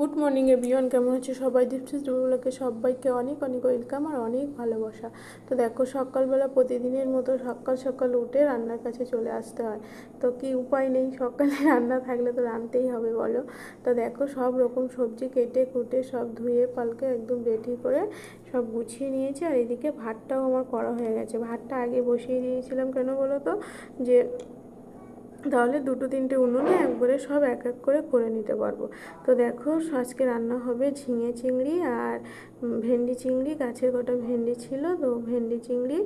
Good morning everyone, কেমন আছে সবাই? দীপশিস ব্লগে সবাইকে অনেক অনেক ওয়েলকাম আর অনেক ভালোবাসা। তো দেখো, সকালবেলা প্রতিদিনের মতো সকাল সকাল উঠে রান্নার কাছে চলে আসতে হয়। তো কি উপায় নেই, সকালে রান্না থাকলে তো রাঁধতেই হবে বলো। তো দেখো, সব রকম সবজি কেটে কুটে সব ধুয়ে পালকে একদম রেডি করে সব গুছিয়ে নিয়েছি। আর এদিকে ভাতটাও আমার করা হয়ে গেছে। ভাতটা আগে বসিয়ে দিয়েছিলাম, কেন বলো তো, যে তাহলে দুটো তিনটে উনুনে একবারে সব এক এক করে নিতে পারবো। তো দেখো, আজকে রান্না হবে ঝিঙে চিংড়ি আর ভেন্ডি চিংড়ি। গাছের কটা ভেন্ডি ছিল, তো ভেন্ডি চিংড়ি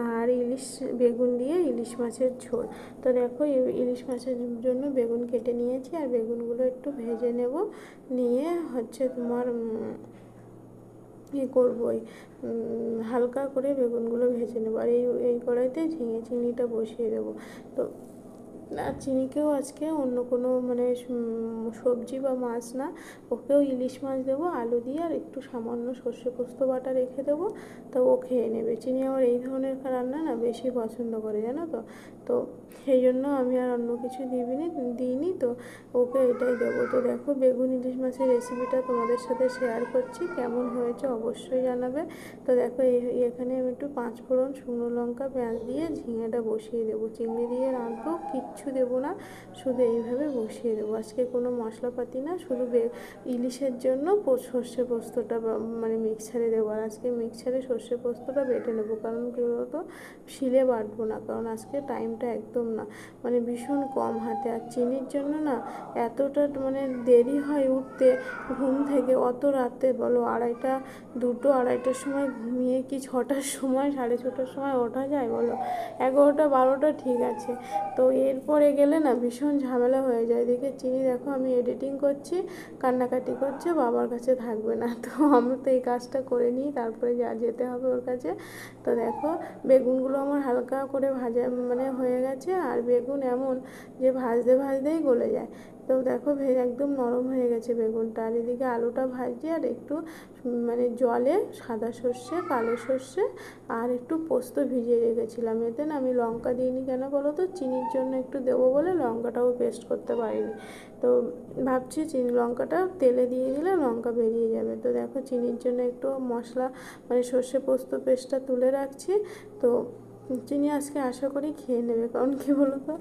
আর ইলিশ বেগুন দিয়ে ইলিশ মাছের ঝোল। তো দেখো, ইলিশ মাছের জন্য বেগুন কেটে নিয়েছি, আর বেগুনগুলো একটু ভেজে নেব। নিয়ে হচ্ছে তোমার করবো, ওই হালকা করে বেগুনগুলো ভেজে নেবো। আর এই কড়াইতে ঝিঙে চিংড়িটা বসিয়ে দেবো। তো আর চিনিকেও আজকে অন্য কোনো মানে সবজি বা মাছ না, ওকেও ইলিশ মাছ দেবো আলু দিয়ে, আর একটু সামান্য সর্ষে পোস্ত বাটা রেখে দেবো। তো ও খেয়ে নেবে। চিনি আমার এই ধরনের রান্না না বেশি পছন্দ করে, জানো তো। তো সেই জন্য আমি আর অন্য কিছু দিইনি, তো ওকে এটাই দেবো। তো দেখো, বেগুন ইলিশ মাছের রেসিপিটা তোমাদের সাথে শেয়ার করছি, কেমন হয়েছে অবশ্যই জানাবে। তো দেখো, এখানে আমি একটু 5 ফোড়ন, শুকনো লঙ্কা, পেঁয়াজ দিয়ে ঝিঙেটা বসিয়ে দেবো। চিংড়ি দিয়ে রাঁধবো, কিচ্ছু দেবো না, শুধু এইভাবে বসিয়ে দেবো। আজকে কোনো মশলাপাতি না, শুধু ইলিশের জন্য সর্ষে পোস্তটা মানে মিক্সারে দেবো। আর আজকে মিক্সারে সর্ষে পোস্তটা বেটে নেবো, কারণ কী বলতো, শিলে বাটবো না, কারণ আজকে টাইমটা একদম না, মানে ভীষণ কম হাতে। আর চিনির জন্য না এতটা মানে দেরি হয় উঠতে ঘুম থেকে, অত রাতে বলো, দুটো আড়াইটার সময় ঘুমিয়ে কি 6টার সময় 6:30টার সময় ওঠা যায় বলো? 11টা 12টা ঠিক আছে, তো এরপরে গেলে না ভীষণ ঝামেলা হয়ে যায়। এদিকে চিনি দেখো, আমি এডিটিং করছি, কান্নাকাটি করছে, বাবার কাছে থাকবে না। তো আমি তো এই কাজটা করে নিই, তারপরে যেতে হবে ওর কাছে। তো দেখো, বেগুনগুলো আমার হালকা করে ভাজা মানে হয়ে গেছে। আর বেগুন এমন যে ভাজতে ভাজতেই গলে যায়। তো দেখো, একদম নরম হয়ে গেছে বেগুনটা। আর এদিকে আলুটা ভাজি, আর একটু মানে জলে সাদা সর্ষে, কালো সর্ষে আর একটু পোস্ত ভিজিয়ে রেখেছিলাম। এতে না আমি লঙ্কা দিইনি, কেন বলো তো, চিনির জন্য একটু দেবো বলে লঙ্কাটাও পেস্ট করতে পারিনি। তো ভাবছি লঙ্কাটা তেলে দিয়ে দিলে লঙ্কা বেরিয়ে যাবে। তো দেখো, চিনির জন্য একটু মশলা মানে সর্ষে পোস্ত পেস্টটা তুলে রাখছি। তো চিনি আজকে আশা করি খেয়ে নেবে, কারণ কী বলো তো,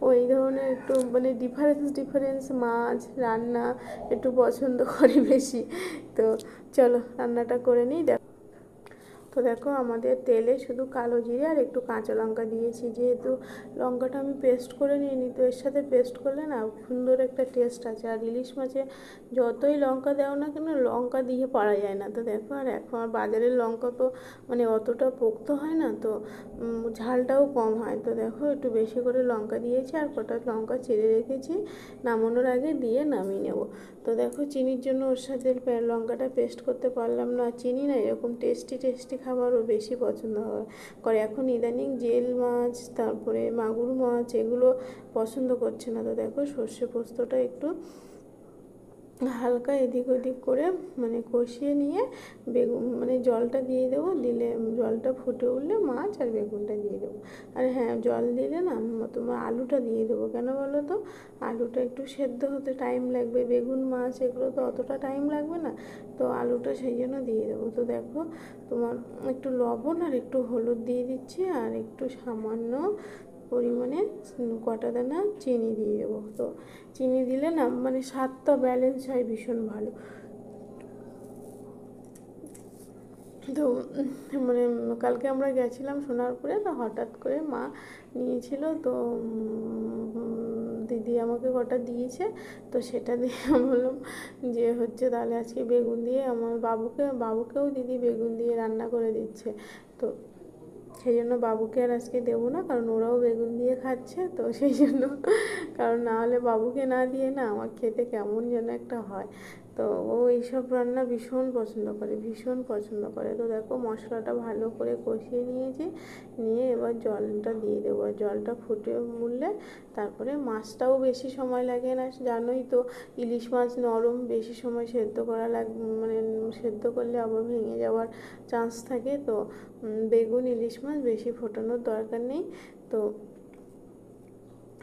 ওই ধরনের একটু মানে ডিফারেন্স মাছ রান্না একটু পছন্দ করে বেশি। তো চলো রান্নাটা করে নিই। তো দেখো, আমাদের তেলে শুধু কালো জিরে আর একটু কাঁচা লঙ্কা দিয়েছি, যেহেতু লঙ্কাটা আমি পেস্ট করে নিইনি, তো এর সাথে পেস্ট করলে না সুন্দর একটা টেস্ট আছে। আর ইলিশ মাছে যতই লঙ্কা দাও না কেন, লঙ্কা দিয়ে পারা যায় না। তো দেখো, আর এখন বাজারের লঙ্কা তো মানে অতটা পোক্ত হয় না, তো ঝালটাও কম হয়। তো দেখো, একটু বেশি করে লঙ্কা দিয়েছি, আর কটা লঙ্কা চিড়ে রেখেছি, নামানোর আগে দিয়ে নামিয়ে নেব। তো দেখো, চিনির জন্য ওর সাথে লঙ্কাটা পেস্ট করতে পারলাম না। চিনি না এরকম টেস্টি খাবারও বেশি পছন্দ করে। এখন ইদানিং জেল মাছ, তারপরে মাগুর মাছ, এগুলো পছন্দ করছে না। তো দেখো, সর্ষে পোস্তটা একটু হালকা এদিক ওদিক করে মানে কষিয়ে নিয়ে বেগুন মানে জলটা দিয়ে দেবো। দিলে জলটা ফুটে উঠলে মাছ আর বেগুনটা দিয়ে দেবো। আর হ্যাঁ, জল দিলে না তোমার আলুটা দিয়ে দেবো, কেন বলো তো, আলুটা একটু সেদ্ধ হতে টাইম লাগবে, বেগুন মাছ এগুলো তো অতটা টাইম লাগবে না, তো আলুটা সেই জন্য দিয়ে দেবো। তো দেখো, তোমার একটু লবণ আর একটু হলুদ দিয়ে দিচ্ছি, আর একটু সামান্য পরিমাণে কটা দানা চিনি দিয়ে দেবো। তো চিনি দিলে না মানে স্বাদটা ব্যালেন্স হয় ভীষণ ভালো। তো মানে কালকে আমরা গেছিলাম সোনারপুরে, তো হঠাৎ করে মা নিয়েছিল, তো দিদি আমাকে কটা দিয়েছে, তো সেটা দিয়ে আমি বললাম যে হচ্ছে তাহলে আজকে বেগুন দিয়ে আমার বাবুকেও দিদি বেগুন দিয়ে রান্না করে দিচ্ছে। তো সেই জন্য বাবুকে আর আজকে দেবো না, কারণ ওরাও বেগুন দিয়ে খাচ্ছে, তো সেই জন্য, কারণ না হলে বাবুকে না দিয়ে না আমার খেতে কেমন যেন একটা হয়। তো ও এইসব রান্না ভীষণ পছন্দ করে। তো দেখো, মশলাটা ভালো করে কষিয়ে নিয়েছি, নিয়ে এবার জলটা দিয়ে দেবো। আর জলটা ফুটে উঠলে তারপরে, মাছটাও বেশি সময় লাগে না, জানোই তো ইলিশ মাছ নরম, বেশি সময় সেদ্ধ করা মানে সেদ্ধ করলে আবার ভেঙে যাওয়ার চান্স থাকে। তো বেগুন ইলিশ মাছ বেশি ফোটানোর দরকার নেই। তো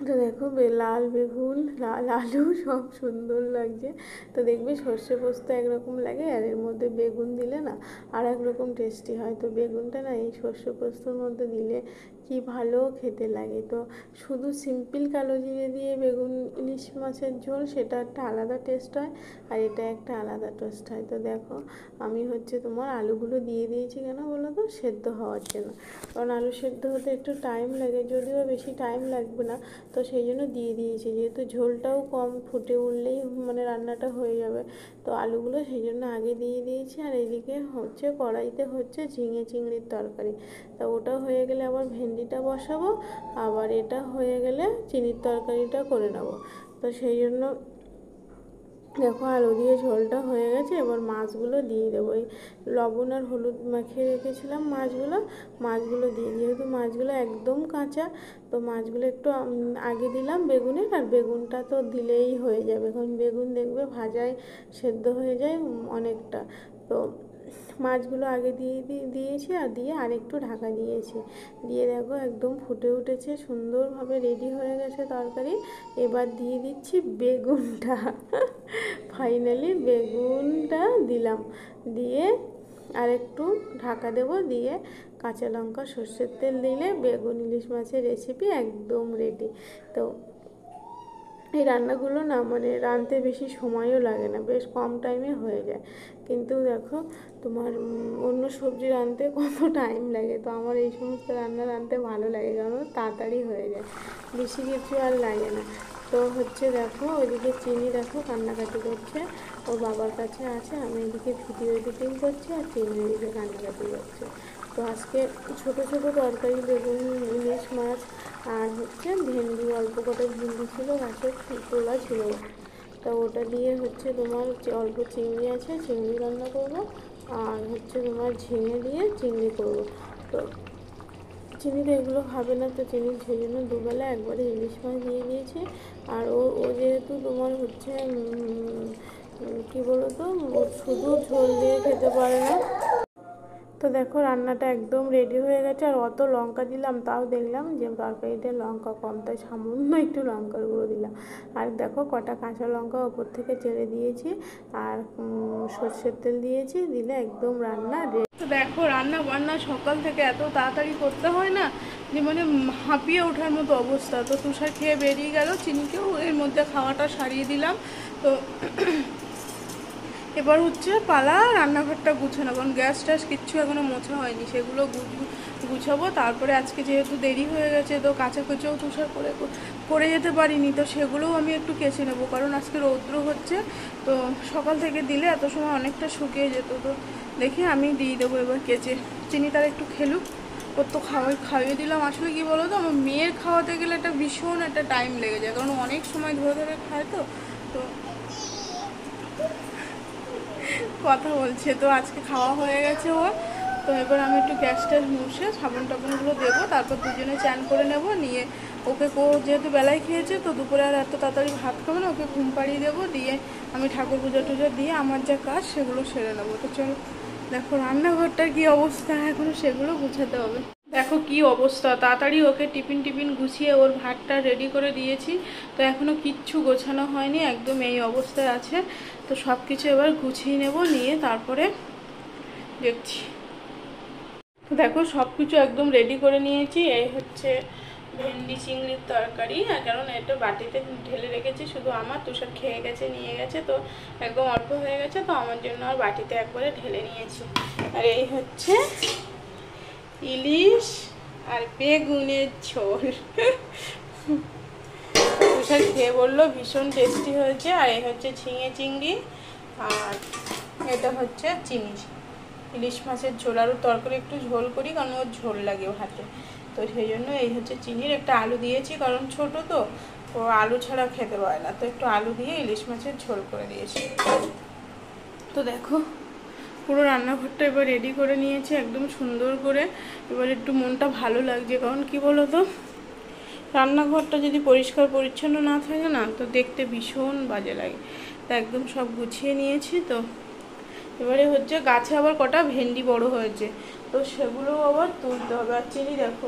তো দেখো লাল বেগুন লাল আলু সব সুন্দর লাগছে। তো দেখবে সর্ষে পোস্ত একরকম লাগে, আর এর মধ্যে বেগুন দিলে না আর একরকম টেস্টি হয়। তো বেগুনটা না এই সর্ষে পোস্তর মধ্যে দিলে কি ভালো খেতে লাগে। তো শুধু সিম্পল কালো জিরে দিয়ে বেগুন ইলিশ মাছের ঝোল সেটা একটা আলাদা টেস্ট হয়, আর এটা একটা আলাদা টেস্ট হয়। তো দেখো আমি হচ্ছে তোমার আলুগুলো দিয়ে দিয়েছি, কেন বলো তো, সেদ্ধ হওয়ার জন্য। কারণ আলু সেদ্ধ হতে একটু টাইম লাগে, যদিও বেশি টাইম লাগবে না, তো সেই জন্য দিয়ে দিয়েছি। যেহেতু ঝোলটাও কম, ফুটে উঠলেই মানে রান্নাটা হয়ে যাবে, তো আলুগুলো সেই জন্য আগে দিয়ে দিয়েছি। আর এইদিকে হচ্ছে কড়াইতে হচ্ছে ঝিঙে চিংড়ির তরকারি। তা ওটা হয়ে গেলে আবার ভেন্ডিটা বসাবো, আবার এটা হয়ে গেলে চিনির তরকারিটা করে নেবো। তো সেই জন্য দেখো আলু দিয়ে ঝোলটা হয়ে গেছে, এবার মাছগুলো দিয়ে দেবো। এই লবণ আর হলুদ মাখিয়ে রেখেছিলাম মাছগুলো দিয়ে, যেহেতু মাছগুলো একদম কাঁচা, তো মাছগুলো একটু আগে দিলাম বেগুনের, আর বেগুনটা তো দিলেই হয়ে যাবে, কারণ বেগুন দেখবে ভাজায় সেদ্ধ হয়ে যায় অনেকটা। তো মাছগুলো আগে দিয়েছি, আর দিয়ে আরেকটু ঢাকা দিয়েছি, দিয়ে দেখো একদম ফুটে উঠেছে, সুন্দরভাবে রেডি হয়ে গেছে তরকারি। এবার দিয়ে দিচ্ছি বেগুনটা ফাইনালি বেগুনটা দিলাম, দিয়ে আর একটু ঢাকা দেবো, দিয়ে কাঁচা লঙ্কা সর্ষের তেল দিলে বেগুন ইলিশ মাছের রেসিপি একদম রেডি। তো এই রান্নাগুলো না মানে রাঁধতে বেশি সময়ও লাগে না, বেশ কম টাইমে হয়ে যায়। কিন্তু দেখো তোমার অন্য সবজি রাঁধতে কত টাইম লাগে, তো আমার এই সমস্ত রান্না রাঁধতে ভালো লাগে, কারণ তাড়াতাড়ি হয়ে যায়, বেশি কিছু আর লাগে না। তো হচ্ছে দেখো ওইদিকে চিনি দেখো কান্নাকাটি করছে, ওর বাবার কাছে আছে, আমি এদিকে ভিডিও এডিটিং করছি, আর চিনি এদিকে কান্নাকাটি করছে। তো আজকে ছোটো ছোটো তরকারি বেগুন ইলিশ মাছ আর হচ্ছে ভেন্ডি, অল্প কটা ভেন্ডি ছিল, গাছের তোলা ছিল, তা ওটা দিয়ে হচ্ছে তোমার অল্প চিংড়ি আছে, চিংড়ি রান্না করবো, আর হচ্ছে তোমার ঝিঙে দিয়ে চিংড়ি করবো। তো চিনি তো এগুলো খাবে না, তো চিনি সেই জন্য দুবেলা একবারে ইলিশ মাছ দিয়ে দিয়েছি। আর ও যেহেতু তোমার হচ্ছে কী বলো তো, ও শুধু ঝোল দিয়ে খেতে পারে না। তো দেখো রান্নাটা একদম রেডি হয়ে গেছে, আর অত লঙ্কা দিলাম তাও দেখলাম যে তরকারিতে লঙ্কা কম, তাই সামান্য একটু লঙ্কার গুঁড়ো দিলাম। আর দেখো কটা কাঁচা লঙ্কা ওপর থেকে চেড়ে দিয়েছি, আর সর্ষের তেল দিয়েছি, দিলে একদম রান্না রেডি। তো দেখো রান্না বান্না সকাল থেকে এত তাড়াতাড়ি করতে হয় না, যে মানে হাঁপিয়ে ওঠার মতো অবস্থা। তো তুষার খেয়ে বেরিয়ে গেল, চিনিকেও এর মধ্যে খাওয়াটা সারিয়ে দিলাম। তো এবার হচ্ছে পালা রান্নাঘরটা গুছানো, কারণ গ্যাস ট্যাস কিচ্ছু এখনও মোছা হয়নি, সেগুলো গুছাবো। তারপরে আজকে যেহেতু দেরি হয়ে গেছে, তো কাচাকুচিও তুষার করে যেতে পারিনি, তো সেগুলোও আমি একটু কেচে নেবো, কারণ আজকে রৌদ্র হচ্ছে, তো সকাল থেকে দিলে এত সময় অনেকটা শুকিয়ে যেত। তো দেখি আমি দিয়ে দেবো এবার কেচে। চিনি তার একটু খেলুক, ওর তো খাইয়ে দিলাম। আসলে কি বলো তো, আমার মেয়ের খাওয়াতে গেলে একটা ভীষণ একটা টাইম লেগে যায়, কারণ অনেক সময় ধরে ধরে খায়, তো কথা বলছে। তো আজকে খাওয়া হয়ে গেছে ওর, তো এবার আমি একটু গ্যাস ট্যাস মুছে সাবান টাবানগুলো দেবো, তারপর দুজনে চান করে নেব, নিয়ে ওকে যেহেতু বেলায় খেয়েছে, তো দুপুরে আর এত তাড়াতাড়ি ভাত খাবে না, ওকে ঘুম পাড়িয়ে দেবো, দিয়ে আমি ঠাকুর পুজো টুজো দিয়ে আমার যা কাজ সেগুলো সেরে নেবো। তো চলো দেখো রান্নাঘরটার কী অবস্থা, এখনও সেগুলো গুছাতে হবে। দেখো কি অবস্থা, তাড়াতাড়ি ওকে টিফিন গুছিয়ে ওর ভাতটা রেডি করে দিয়েছি, তো এখনও কিচ্ছু গোছানো হয়নি, একদম এই অবস্থায় আছে। তো সব কিছু এবার গুছিয়ে নেব, নিয়ে তারপরে দেখছি। দেখো সব কিছু একদম রেডি করে নিয়েছি। এই হচ্ছে ভেন্ডি চিংড়ির তরকারি, আর কারণ এটা বাটিতে ঢেলে রেখেছি, শুধু আমার তুষার খেয়ে গেছে নিয়ে গেছে, তো একদম অল্প হয়ে গেছে, তো আমার জন্য আর বাটিতে একবারে ঢেলে নিয়েছি। আর এই হচ্ছে ইলিশ আর বেগুনের ঝোল, তুষার খেয়ে বললো ভীষণ টেস্টি হয়েছে। আর এই হচ্ছে ঝিঙে চিংড়ি, আর এটা হচ্ছে চিনি ইলিশ মাছের ঝোল। আর তরকারি একটু ঝোল করি, কারণ ওর ঝোল লাগে ভাতে, তো সেই জন্য এই হচ্ছে চিনির একটা আলু দিয়েছি, কারণ ছোট তো ও আলু ছাড়া খেতে পারে না, তো একটু আলু দিয়ে ইলিশ মাছের ঝোল করে দিয়েছি। তো দেখো পুরো রান্নাঘরটা এবার রেডি করে নিয়েছি একদম সুন্দর করে। এবার একটু মনটা ভালো লাগছে, কারণ কি বলো তো, রান্নাঘরটা যদি পরিষ্কার পরিচ্ছন্ন না থাকে না, তো দেখতে ভীষণ বাজে লাগে। তা একদম সব গুছিয়ে নিয়েছি। তো এবারে হচ্ছে গাছে আবার কটা ভেন্ডি বড় হয়েছে, তো সেগুলো আবার তুলতে হবে। আর চিনি দেখো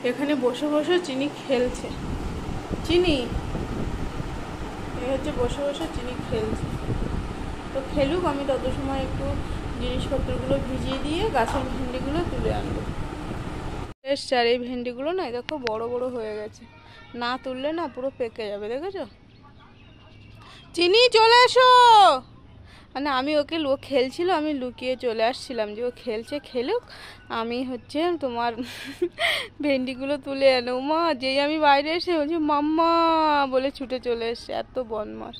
এখানে বসে বসে চিনি খেলছে, চিনি এই হচ্ছে বসে বসে চিনি খেলছে। তো খেলুক, আমি তত সময় একটু জিনিসপত্রগুলো ভিজিয়ে দিয়ে গাছের ভেন্ডিগুলো তুলে আনবো। এসছে, আর এই ভেন্ডিগুলো না দেখো বড় বড় হয়ে গেছে, না তুললে না পুরো পেকে যাবে, দেখেছো? চিনি চলে এসো। মানে আমি ওকে খেলছিল, আমি লুকিয়ে চলে আসছিলাম যে ও খেলছে, খেলুক, আমি হচ্ছে তোমার ভেন্ডিগুলো তুলে আনো। মা যেই আমি বাইরে এসে বলছি মাম্মা বলে ছুটে চলে এসছে, এত বদমাস।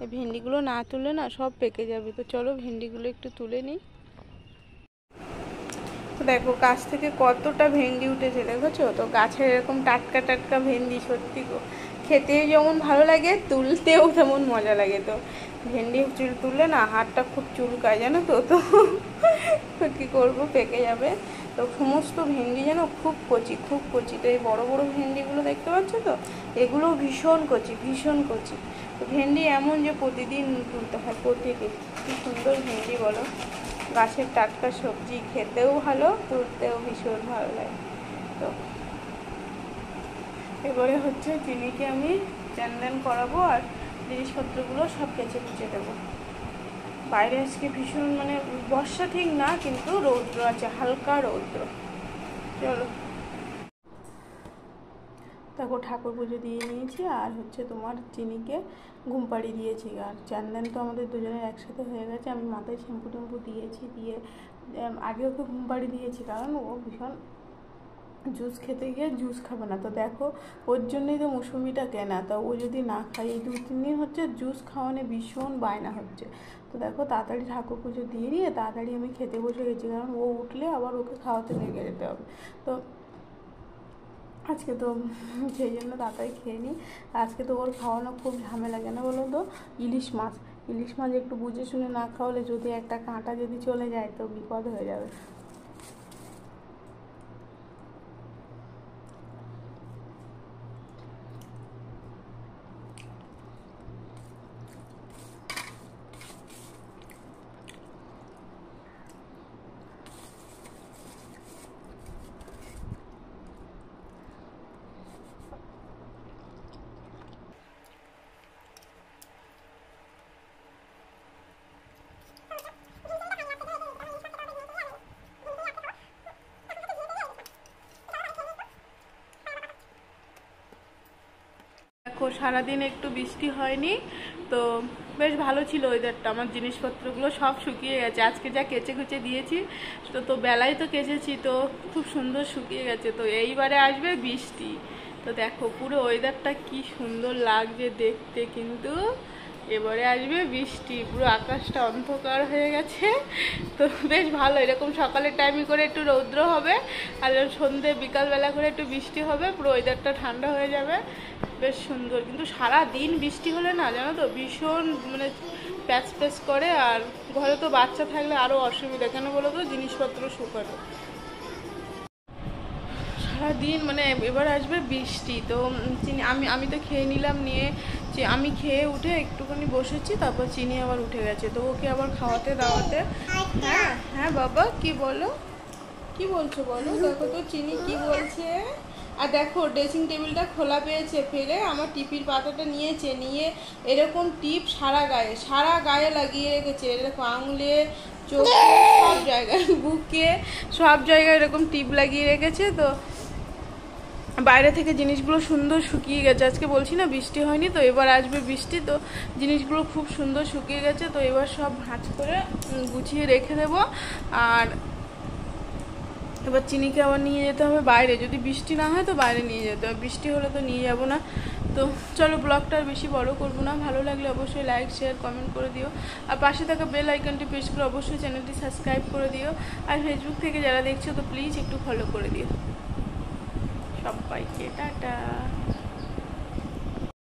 এই ভেন্ডিগুলো না তুললে না সব পেকে যাবে। তো চলো ভেন্ডিগুলো একটু তুলে নিই। তো দেখো গাছ থেকে কতটা ভেন্ডি উঠেছে, দেখেছো? তো গাছের এরকম টাটকা টাটকা ভেন্ডি সত্যি গো, খেতেও যেমন ভালো লাগে, তুলতেও তেমন মজা লাগে। তো ভেন্ডি তুললে না হাতটা খুব চুলকায়, জানো তো। তো কী করবো, পেকে যাবে। তো সমস্ত ভেন্ডি যেন খুব কচি, খুব কচি। তো এই বড়ো বড়ো ভেন্ডিগুলো দেখতে পাচ্ছ তো, এগুলো ভীষণ কচি, ভীষণ কচি। তো ভেন্ডি এমন যে প্রতিদিন তুলতে হয়, প্রতিদিন। কী সুন্দর ভেন্ডি বলো, গাছের টাটকা সবজি, খেতেও ভালো, তুলতেও ভীষণ ভালো লাগে। তো এবারে হচ্ছে চিনিকে আমি চ্যান করাবো আর জিনিসপত্রগুলো সব কেচে কুচে দেবো। বাইরে আজকে ভীষণ মানে বর্ষা ঠিক না, কিন্তু রৌদ্র আছে, হালকা রৌদ্র। চলো দেখো ঠাকুর পুজো দিয়ে নিয়েছি, আর হচ্ছে তোমার চিনিকে ঘুম পাড়িয়ে দিয়েছি। আর চান্দান তো আমাদের দুজনের একসাথে হয়ে গেছে। আমি মাথায় শ্যাম্পু ট্যাম্পু দিয়েছি, দিয়ে আগে ওকে ঘুম পাড়িয়ে দিয়েছি, কারণ ও ভীষণ জুস খেতে গিয়ে জুস খাবে না। তো দেখো ওর জন্যই তো মৌসুমিটা কেনা। তো ও যদি না খায়, এই 2-3 দিন হচ্ছে জুস খাওয়ানো ভীষণ বায়না হচ্ছে। তো দেখো তাড়াতাড়ি ঠাকুর পুজো দিয়ে নিয়ে তাড়াতাড়ি আমি খেতে বসে গেছি, কারণ ও উঠলে আবার ওকে খাওয়াতে লেগে যেতে হবে। তো আজকে তো সেই জন্য তাড়াতাড়ি খেয়ে নিই। আজকে তো ওর খাওয়ানো খুব ঝামেলা, কেন বলো তো? ইলিশ মাছ, ইলিশ মাছ একটু বুঝে শুনে না খাওয়ালে যদি একটা কাঁটা যদি চলে যায় তো বিপদ হয়ে যাবে। দেখো সারাদিন একটু বৃষ্টি হয়নি, তো বেশ ভালো ছিল ওয়েদারটা। আমার জিনিসপত্রগুলো সব শুকিয়ে গেছে, আজকে যা কেচে কুচে দিয়েছি তো বেলায় তো কেচেছি, তো খুব সুন্দর শুকিয়ে গেছে। তো এইবারে আসবে বৃষ্টি। তো দেখো পুরো ওয়েদারটা কি সুন্দর লাগছে দেখতে, কিন্তু এবারে আসবে বৃষ্টি, পুরো আকাশটা অন্ধকার হয়ে গেছে। তো বেশ ভালো, এরকম সকালের টাইমে করে একটু রৌদ্র হবে, আর সন্ধ্যে বিকালবেলা করে একটু বৃষ্টি হবে, পুরো ওয়েদারটা ঠান্ডা হয়ে যাবে, বেশ সুন্দর। কিন্তু সারা দিন বৃষ্টি হলে না জানো তো ভীষণ মানে প্যাচ প্যাচ করে, আর ঘরে তো বাচ্চা থাকলে আরও অসুবিধা, কেন বলো তো? জিনিসপত্র শুকানো সারাদিন মানে এবার আসবে বৃষ্টি। তো আমি তো খেয়ে নিলাম, নিয়ে যে আমি খেয়ে উঠে একটুখানি বসেছি, তারপর চিনি আবার উঠে গেছে, তো ওকে আবার খাওয়াতে দাওয়াতে। হ্যাঁ হ্যাঁ বাবা, কি বলো, কি বলছো বলো? দেখো তো চিনি কি বলছে। আর দেখো ড্রেসিং টেবিলটা খোলা পেয়েছে, ফেলে আমার টিপির পাতাটা নিয়েছে, নিয়ে এরকম টিপ সারা গায়ে লাগিয়ে রেখেছে। এরকম আঙুলে, চোখে, সব জায়গায়, বুকে, সব জায়গায় এরকম টিপ লাগিয়ে রেখেছে। তো বাইরে থেকে জিনিসগুলো সুন্দর শুকিয়ে গেছে, আজকে বলছি না বৃষ্টি হয়নি, তো এবার আসবে বৃষ্টি। তো জিনিসগুলো খুব সুন্দর শুকিয়ে গেছে, তো এবার সব ভাঁজ করে গুছিয়ে রেখে দেবো। আর এবার চিনিকে আবার নিয়ে যেতে হবে বাইরে, যদি বৃষ্টি না হয় তো বাইরে নিয়ে যেতে হবে, বৃষ্টি হলে তো নিয়ে যাব না। তো চলো ব্লগটা আর বেশি বড় করবো না, ভালো লাগলে অবশ্যই লাইক শেয়ার কমেন্ট করে দিও, আর পাশে থাকা বেল আইকনটি প্রেস করে অবশ্যই চ্যানেলটি সাবস্ক্রাইব করে দিও, আর ফেসবুক থেকে যারা দেখছো তো প্লিজ একটু ফলো করে দিও। সবাইকে টাটা।